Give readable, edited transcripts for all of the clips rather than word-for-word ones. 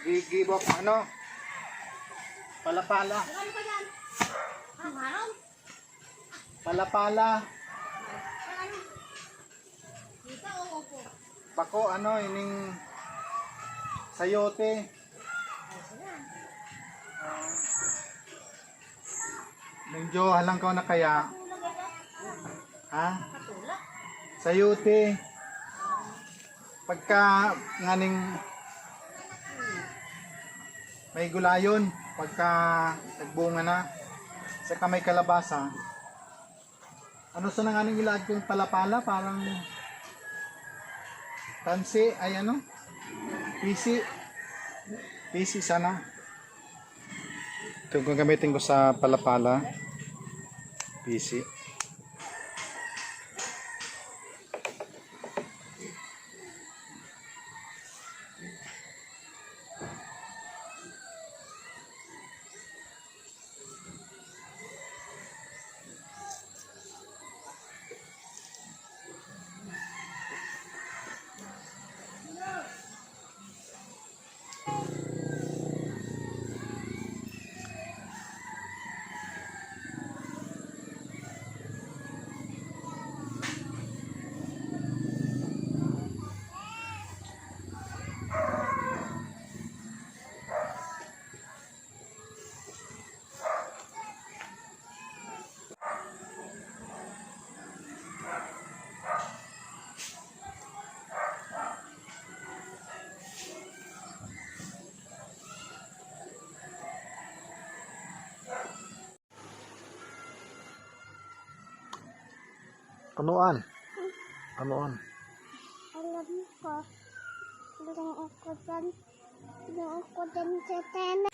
Gigibok, ano? Palapala. Ano ba yan? Ang harong? Palapala. Ano? Dito o opo? Pako, ano, ining sayote. Medyo halang ko na kaya. Ha? Patulak. Sayote. Pagka nganing may gulayon, pagka nagbunga na, saka may kalabasa. Ano sa nanganing ilag kong palapala? Parang tansi, ay ano? Pisi. Pisi sana. Ito yung gamitin ko sa palapala. Pisi. Anuan? Anuan? Alam ko. Doon ako dyan sa tena.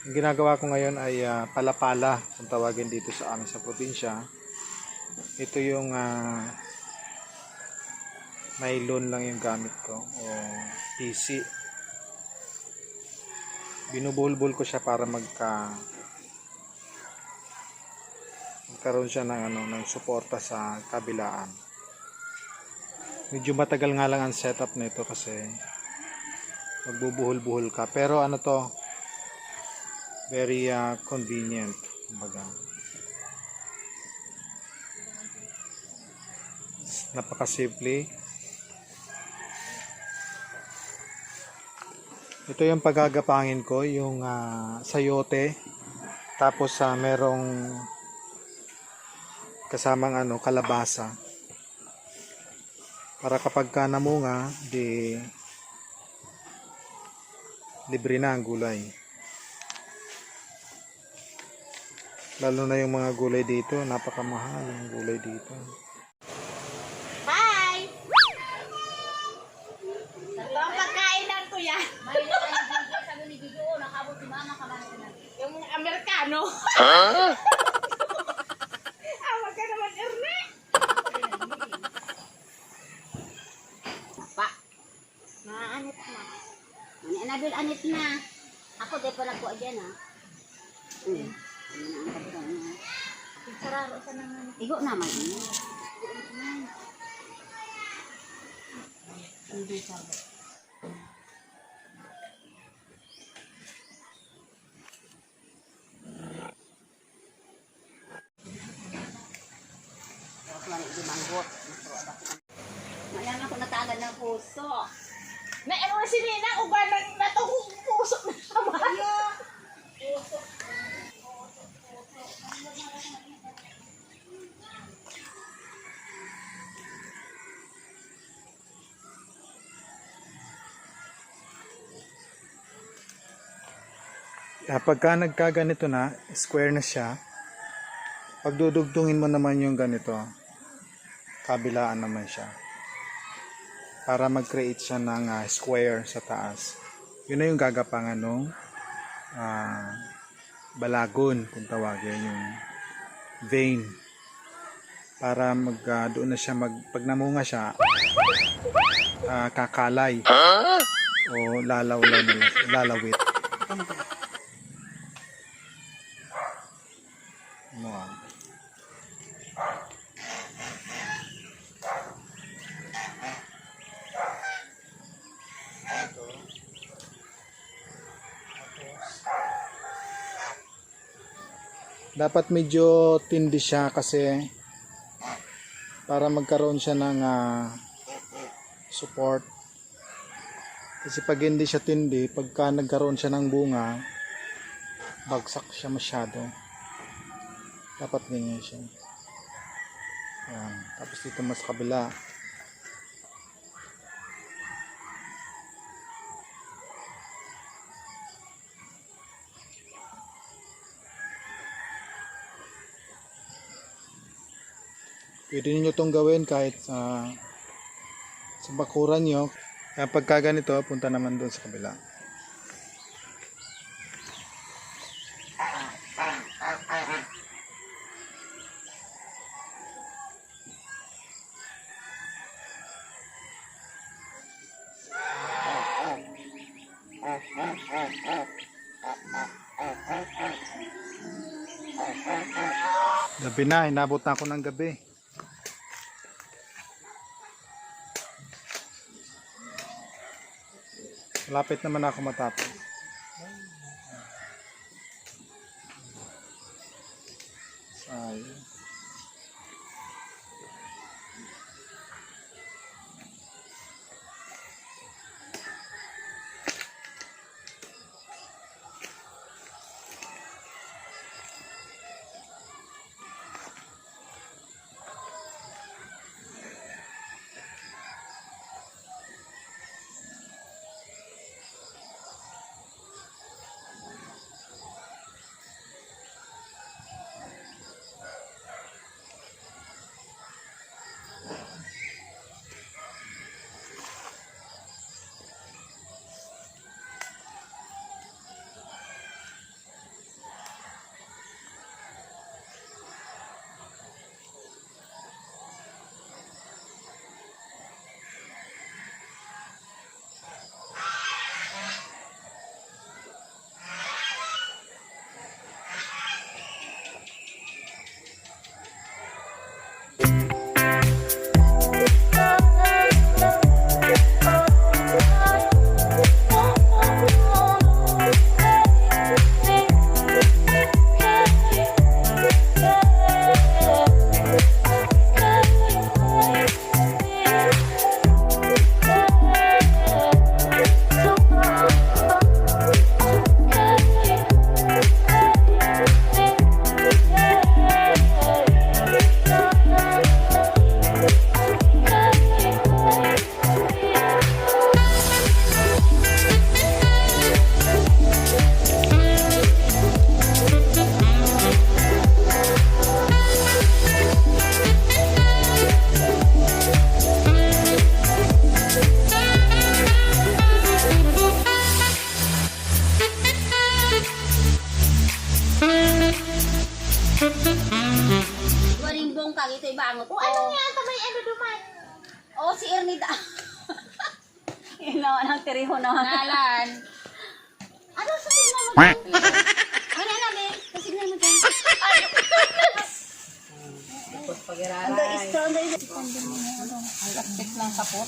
Ang ginagawa ko ngayon ay palapala, kung tawagin dito sa amin sa probinsya. Ito yung nylon lang yung gamit ko o PC. Binubulbul ko siya para magkaroon siya ng ng suporta sa kabilaan. Medyo matagal nga lang ang setup nito kasi magbubuhol-buhol ka. Pero ano to, very convenient, kumbaga. Napakasimple. Ito yung paggagapangin ko, yung sayote. Tapos merong kasamang kalabasa. Para kapag namunga, di libre na ang gulay. Lalo na yung mga gulay dito, napakamahal ang gulay dito. Bye! Ang pagkain ng kuya. Sabi ni Gigo, nakabot si mama ka na. Yung Amerikano. Huh? Awag ka naman, Erne. Pa. Naanit na. Anit na. Ako, di pa nagkuha dyan, ha. Sararo sa naman. Igo naman. Hindi sabi. Mayan ako natagad ng puso. Na ano si Nina, uba nang natahong puso na siya ba? Pagka nagkaganito na, square na siya, pagdudugtungin mo naman yung ganito, kabilaan naman siya. Para mag-create siya ng square sa taas. Yun na yung gagapangan ng balagon, kung tawagin yung vein. Para doon na siya, pag namunga siya, kakalay. O lalawit. Wow. Dapat medyo tindi siya kasi para magkaroon siya ng support. Kasi pag hindi siya tindi, pagka nagkaroon siya ng bunga, bagsak siya masyado. Dapat ganyan siya. Ayan. Tapos dito mas kabila. Pwede niyo itong gawin kahit sa bakuran nyo. Kaya pagka ganito, punta naman doon sa kabila. Gabi na, inabot na ako ng gabi. Malapit naman ako matapos. Sayang. Waring kag ito ibangot. O ano nga, tamay ano duman? Oh, si Ernida. Inawa ng tiriho na. Nalan. Ano sa tingnan mo? Ano na, be? Tapos pag-iraray. Ang istro, ang dahil. Ang lapit ng kapot.